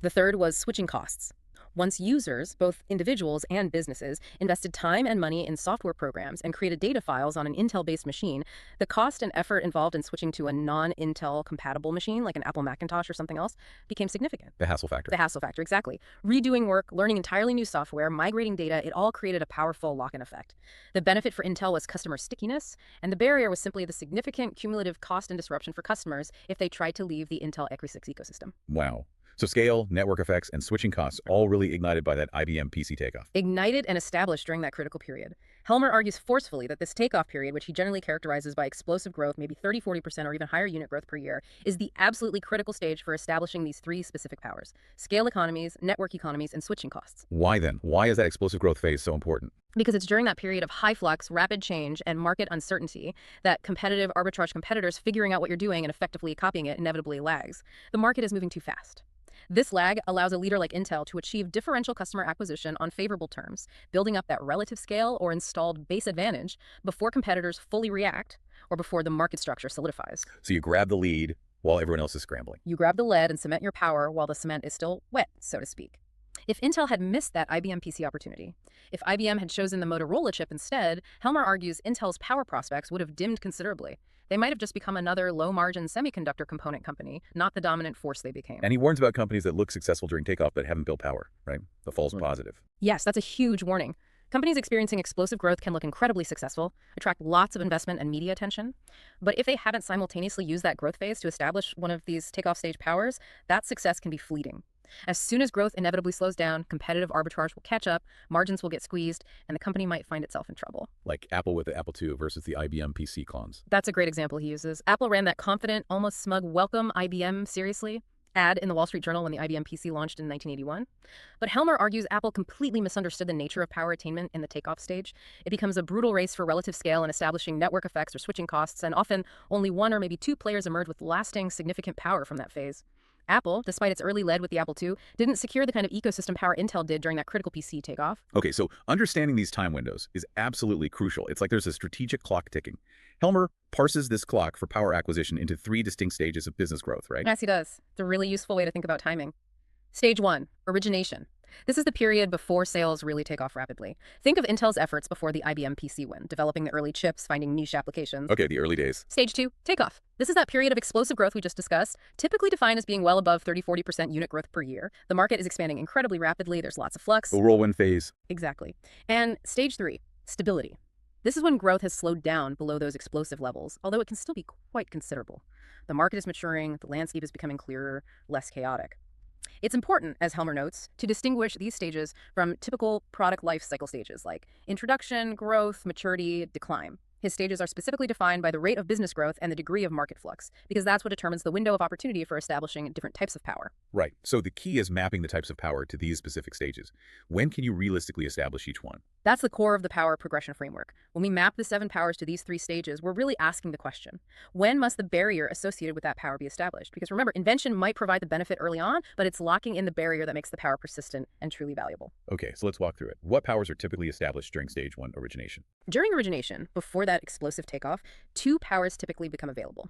The third was switching costs. Once users, both individuals and businesses, invested time and money in software programs and created data files on an Intel-based machine, the cost and effort involved in switching to a non-Intel compatible machine, like an Apple Macintosh or something else, became significant. The hassle factor. The hassle factor, exactly. Redoing work, learning entirely new software, migrating data, it all created a powerful lock-in effect. The benefit for Intel was customer stickiness, and the barrier was simply the significant cumulative cost and disruption for customers if they tried to leave the Intel x86 ecosystem. Wow. So scale, network effects, and switching costs all really ignited by that IBM PC takeoff. Ignited and established during that critical period. Helmer argues forcefully that this takeoff period, which he generally characterizes by explosive growth, maybe 30–40% or even higher unit growth per year, is the absolutely critical stage for establishing these three specific powers: scale economies, network economies, and switching costs. Why then? Why is that explosive growth phase so important? Because it's during that period of high flux, rapid change, and market uncertainty that competitive arbitrage competitors figuring out what you're doing and effectively copying it inevitably lags. The market is moving too fast. This lag allows a leader like Intel to achieve differential customer acquisition on favorable terms, building up that relative scale or installed base advantage before competitors fully react or before the market structure solidifies. So you grab the lead while everyone else is scrambling. You grab the lead and cement your power while the cement is still wet, so to speak. If Intel had missed that IBM PC opportunity, if IBM had chosen the Motorola chip instead, Helmer argues Intel's power prospects would have dimmed considerably. They might have just become another low-margin semiconductor component company, not the dominant force they became. And he warns about companies that look successful during takeoff but haven't built power, right? The false positive. Yes, that's a huge warning. Companies experiencing explosive growth can look incredibly successful, attract lots of investment and media attention. But if they haven't simultaneously used that growth phase to establish one of these takeoff stage powers, that success can be fleeting. As soon as growth inevitably slows down, competitive arbitrage will catch up, margins will get squeezed, and the company might find itself in trouble. Like Apple with the Apple II versus the IBM PC clones. That's a great example he uses. Apple ran that confident, almost smug, welcome IBM seriously ad in the Wall Street Journal when the IBM PC launched in 1981. But Helmer argues Apple completely misunderstood the nature of power attainment in the takeoff stage. It becomes a brutal race for relative scale and establishing network effects or switching costs, and often only one or maybe two players emerge with lasting, significant power from that phase. Apple, despite its early lead with the Apple II, didn't secure the kind of ecosystem power Intel did during that critical PC takeoff. Okay, so understanding these time windows is absolutely crucial. It's like there's a strategic clock ticking. Helmer parses this clock for power acquisition into three distinct stages of business growth, right? Yes, he does. It's a really useful way to think about timing. Stage 1, origination. This is the period before sales really take off rapidly. Think of Intel's efforts before the IBM PC win, developing the early chips, finding niche applications. Okay, the early days. Stage 2, takeoff. This is that period of explosive growth we just discussed, typically defined as being well above 30–40% unit growth per year. The market is expanding incredibly rapidly, there's lots of flux. The whirlwind phase. Exactly. And stage 3, stability. This is when growth has slowed down below those explosive levels, although it can still be quite considerable. The market is maturing, the landscape is becoming clearer, less chaotic. It's important, as Helmer notes, to distinguish these stages from typical product life cycle stages like introduction, growth, maturity, decline. His stages are specifically defined by the rate of business growth and the degree of market flux, because that's what determines the window of opportunity for establishing different types of power. Right. So the key is mapping the types of power to these specific stages. When can you realistically establish each one? That's the core of the power progression framework. When we map the 7 powers to these 3 stages, we're really asking the question, when must the barrier associated with that power be established? Because remember, invention might provide the benefit early on, but it's locking in the barrier that makes the power persistent and truly valuable. Okay, so let's walk through it. What powers are typically established during stage 1, origination? During origination, before that explosive takeoff, 2 powers typically become available.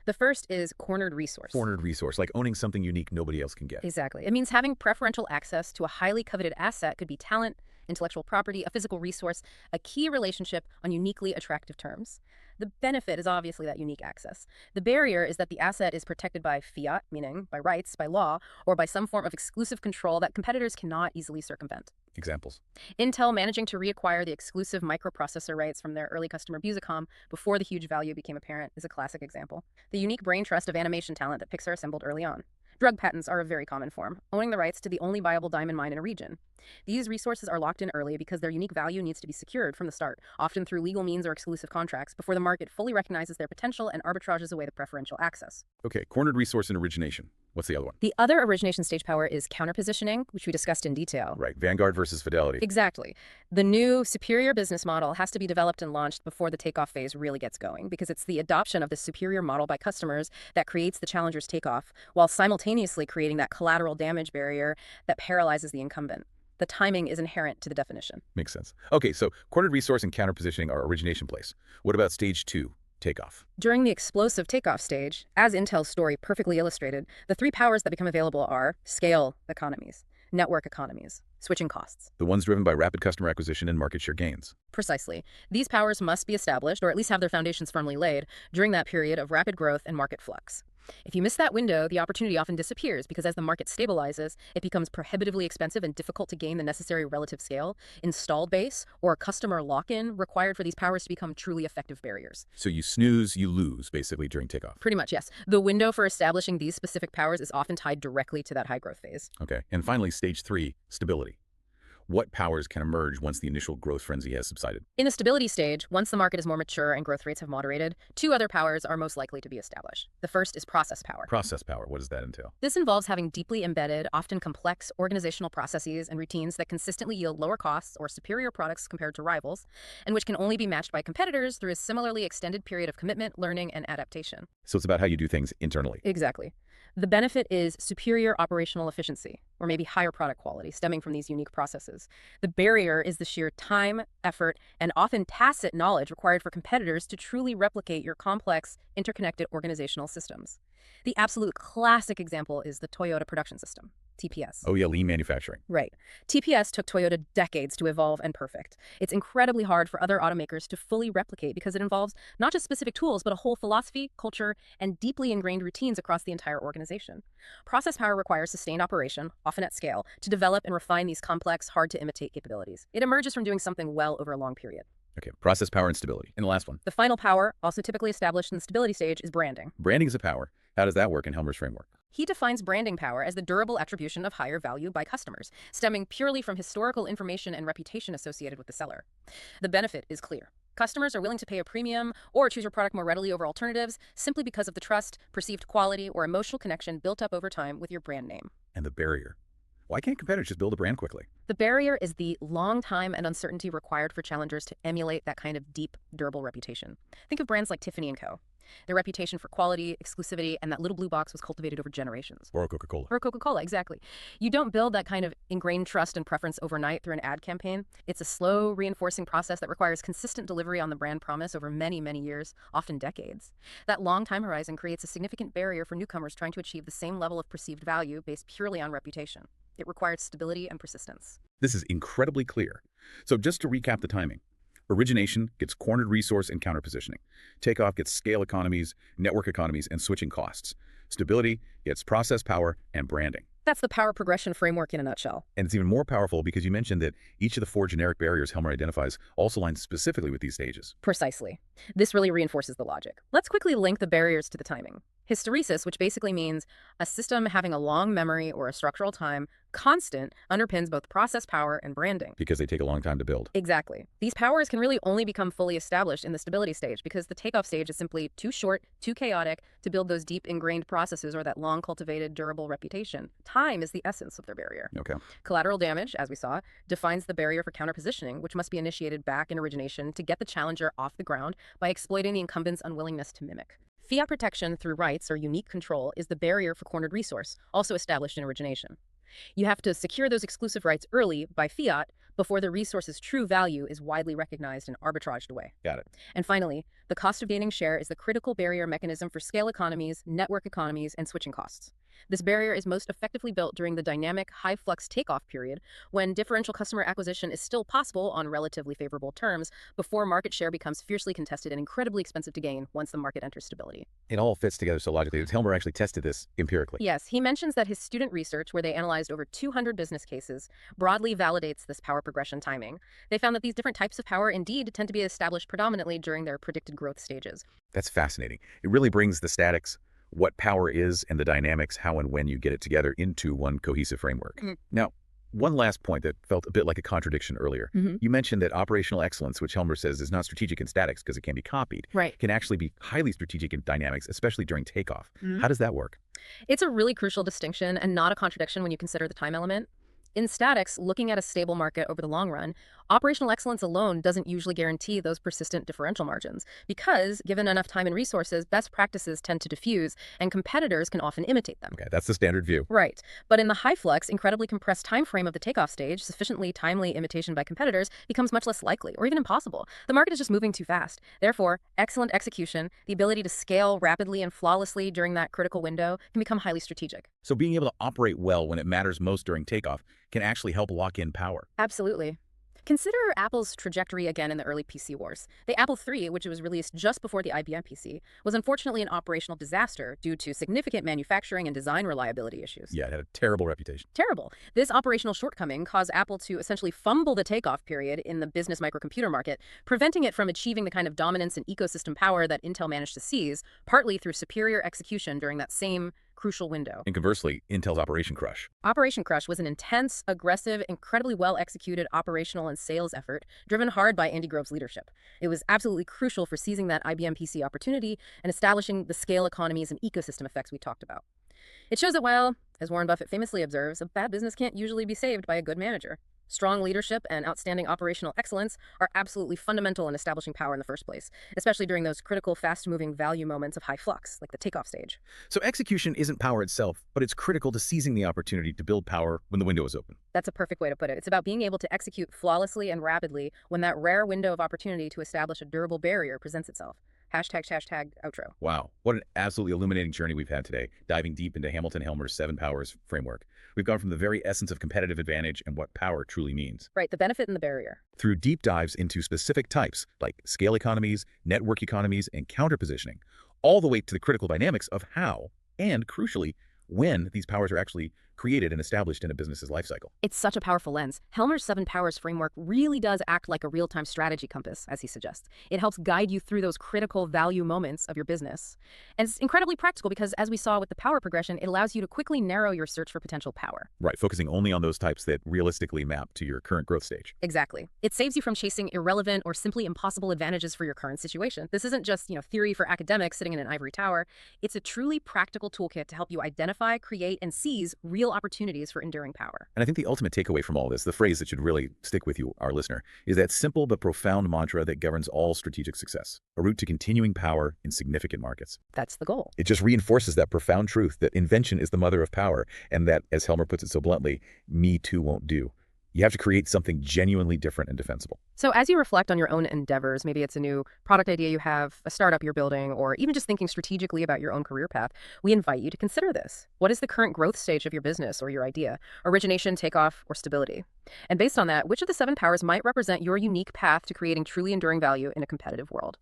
The first is cornered resource. Cornered resource, like owning something unique nobody else can get. Exactly. It means having preferential access to a highly coveted asset. Could be talent, intellectual property, a physical resource, a key relationship on uniquely attractive terms. The benefit is obviously that unique access. The barrier is that the asset is protected by fiat, meaning by rights, by law, or by some form of exclusive control that competitors cannot easily circumvent. Examples. Intel managing to reacquire the exclusive microprocessor rights from their early customer Busicom before the huge value became apparent is a classic example. The unique brain trust of animation talent that Pixar assembled early on. Drug patents are a very common form, owning the rights to the only viable diamond mine in a region. These resources are locked in early because their unique value needs to be secured from the start, often through legal means or exclusive contracts, before the market fully recognizes their potential and arbitrages away the preferential access. Okay, cornered resource and origination. What's the other one? The other origination stage power is counterpositioning, which we discussed in detail. Right, Vanguard versus Fidelity. Exactly. The new superior business model has to be developed and launched before the takeoff phase really gets going, because it's the adoption of the superior model by customers that creates the challenger's takeoff, while simultaneously creating that collateral damage barrier that paralyzes the incumbent. The timing is inherent to the definition. Makes sense. Okay, so cornered resource and counterpositioning are origination place. What about stage 2? Takeoff. During the explosive takeoff stage, as Intel's story perfectly illustrated, the 3 powers that become available are scale economies, network economies, switching costs. The ones driven by rapid customer acquisition and market share gains. Precisely. These powers must be established, or at least have their foundations firmly laid, during that period of rapid growth and market flux. If you miss that window, the opportunity often disappears because as the market stabilizes, it becomes prohibitively expensive and difficult to gain the necessary relative scale, installed base, or customer lock-in required for these powers to become truly effective barriers. So you snooze, you lose, basically, during takeoff. Pretty much, yes. The window for establishing these specific powers is often tied directly to that high growth phase. Okay. And finally, stage 3, stability. What powers can emerge once the initial growth frenzy has subsided? In the stability stage, once the market is more mature and growth rates have moderated, two other powers are most likely to be established. The first is process power. Process power, what does that entail? This involves having deeply embedded, often complex organizational processes and routines that consistently yield lower costs or superior products compared to rivals, and which can only be matched by competitors through a similarly extended period of commitment, learning, and adaptation. So it's about how you do things internally. Exactly. The benefit is superior operational efficiency, or maybe higher product quality, stemming from these unique processes. The barrier is the sheer time, effort, and often tacit knowledge required for competitors to truly replicate your complex, interconnected organizational systems. The absolute classic example is the Toyota production system, TPS. Oh yeah, lean manufacturing. Right. TPS took Toyota decades to evolve and perfect. It's incredibly hard for other automakers to fully replicate because it involves not just specific tools, but a whole philosophy, culture, and deeply ingrained routines across the entire organization. Process power requires sustained operation, often at scale, to develop and refine these complex, hard-to-imitate capabilities. It emerges from doing something well over a long period. Okay, process power and stability. And the last one. The final power, also typically established in the stability stage, is branding. Branding is a power. How does that work in Helmer's framework? He defines branding power as the durable attribution of higher value by customers, stemming purely from historical information and reputation associated with the seller. The benefit is clear. Customers are willing to pay a premium or choose your product more readily over alternatives simply because of the trust, perceived quality, or emotional connection built up over time with your brand name. And the barrier. Why can't competitors just build a brand quickly? The barrier is the long time and uncertainty required for challengers to emulate that kind of deep, durable reputation. Think of brands like Tiffany & Co. Their reputation for quality, exclusivity, and that little blue box was cultivated over generations. Or Coca-Cola. Or Coca-Cola, exactly. You don't build that kind of ingrained trust and preference overnight through an ad campaign. It's a slow, reinforcing process that requires consistent delivery on the brand promise over many, many years, often decades. That long time horizon creates a significant barrier for newcomers trying to achieve the same level of perceived value based purely on reputation. It requires stability and persistence. This is incredibly clear. So just to recap the timing. Origination gets cornered resource and counterpositioning. Takeoff gets scale economies, network economies, and switching costs. Stability gets process power and branding. That's the power progression framework in a nutshell. And it's even more powerful because you mentioned that each of the 4 generic barriers Helmer identifies also aligns specifically with these stages. Precisely. This really reinforces the logic. Let's quickly link the barriers to the timing. Hysteresis, which basically means a system having a long memory or a structural time constant, underpins both process power and branding. Because they take a long time to build. Exactly. These powers can really only become fully established in the stability stage because the takeoff stage is simply too short, too chaotic to build those deep ingrained processes or that long cultivated durable reputation. Time is the essence of their barrier. Okay. Collateral damage, as we saw, defines the barrier for counterpositioning, which must be initiated back in origination to get the challenger off the ground by exploiting the incumbent's unwillingness to mimic. Fiat protection through rights or unique control is the barrier for cornered resource, also established in origination. You have to secure those exclusive rights early by fiat before the resource's true value is widely recognized and arbitraged away. Got it. And finally, the cost of gaining share is the critical barrier mechanism for scale economies, network economies, and switching costs. This barrier is most effectively built during the dynamic, high-flux takeoff period when differential customer acquisition is still possible on relatively favorable terms before market share becomes fiercely contested and incredibly expensive to gain once the market enters stability. It all fits together so logically. Helmer actually tested this empirically. Yes, he mentions that his student research, where they analyzed over 200 business cases, broadly validates this power progression timing. They found that these different types of power indeed tend to be established predominantly during their predicted growth stages. That's fascinating. It really brings the statics, what power is, and the dynamics, how and when you get it together into one cohesive framework. Now, one last point that felt a bit like a contradiction earlier. You mentioned that operational excellence, which Helmer says is not strategic in statics because it can be copied, can actually be highly strategic in dynamics, especially during takeoff. How does that work? It's a really crucial distinction and not a contradiction when you consider the time element. In statics, looking at a stable market over the long run, operational excellence alone doesn't usually guarantee those persistent differential margins because, given enough time and resources, best practices tend to diffuse and competitors can often imitate them. Okay, that's the standard view. Right. But in the high-flux, incredibly compressed time frame of the takeoff stage, sufficiently timely imitation by competitors becomes much less likely or even impossible. The market is just moving too fast. Therefore, excellent execution, the ability to scale rapidly and flawlessly during that critical window can become highly strategic. So being able to operate well when it matters most during takeoff can actually help lock in power. Absolutely. Consider Apple's trajectory again in the early PC wars. The Apple III, which was released just before the IBM PC, was unfortunately an operational disaster due to significant manufacturing and design reliability issues. Yeah, it had a terrible reputation. Terrible. This operational shortcoming caused Apple to essentially fumble the takeoff period in the business microcomputer market, preventing it from achieving the kind of dominance and ecosystem power that Intel managed to seize, partly through superior execution during that same crucial window. And conversely, Intel's Operation Crush. Operation Crush was an intense, aggressive, incredibly well-executed operational and sales effort driven hard by Andy Grove's leadership. It was absolutely crucial for seizing that IBM PC opportunity and establishing the scale economies and ecosystem effects we talked about. It shows that, well, as Warren Buffett famously observes, a bad business can't usually be saved by a good manager. Strong leadership and outstanding operational excellence are absolutely fundamental in establishing power in the first place, especially during those critical, fast-moving value moments of high flux, like the takeoff stage. So execution isn't power itself, but it's critical to seizing the opportunity to build power when the window is open. That's a perfect way to put it. It's about being able to execute flawlessly and rapidly when that rare window of opportunity to establish a durable barrier presents itself. Hashtag outro. Wow, what an absolutely illuminating journey we've had today, diving deep into Hamilton Helmer's 7 Powers framework. We've gone from the very essence of competitive advantage and what power truly means. Right, the benefit and the barrier. Through deep dives into specific types like scale economies, network economies, and counter-positioning, all the way to the critical dynamics of how, and crucially, when these powers are actually created and established in a business's lifecycle. It's such a powerful lens. Helmer's 7 Powers framework really does act like a real-time strategy compass, as he suggests. It helps guide you through those critical value moments of your business. And it's incredibly practical because, as we saw with the power progression, it allows you to quickly narrow your search for potential power. Right, focusing only on those types that realistically map to your current growth stage. Exactly. It saves you from chasing irrelevant or simply impossible advantages for your current situation. This isn't just, theory for academics sitting in an ivory tower. It's a truly practical toolkit to help you identify, create, and seize real opportunities for enduring power. And I think the ultimate takeaway from all this, the phrase that should really stick with you, our listener, is that simple but profound mantra that governs all strategic success, a route to continuing power in significant markets. That's the goal. It just reinforces that profound truth that invention is the mother of power, and that, as Helmer puts it so bluntly, me too won't do. You have to create something genuinely different and defensible. So as you reflect on your own endeavors, maybe it's a new product idea you have, a startup you're building, or even just thinking strategically about your own career path, we invite you to consider this. What is the current growth stage of your business or your idea? Origination, takeoff, or stability? And based on that, which of the 7 powers might represent your unique path to creating truly enduring value in a competitive world?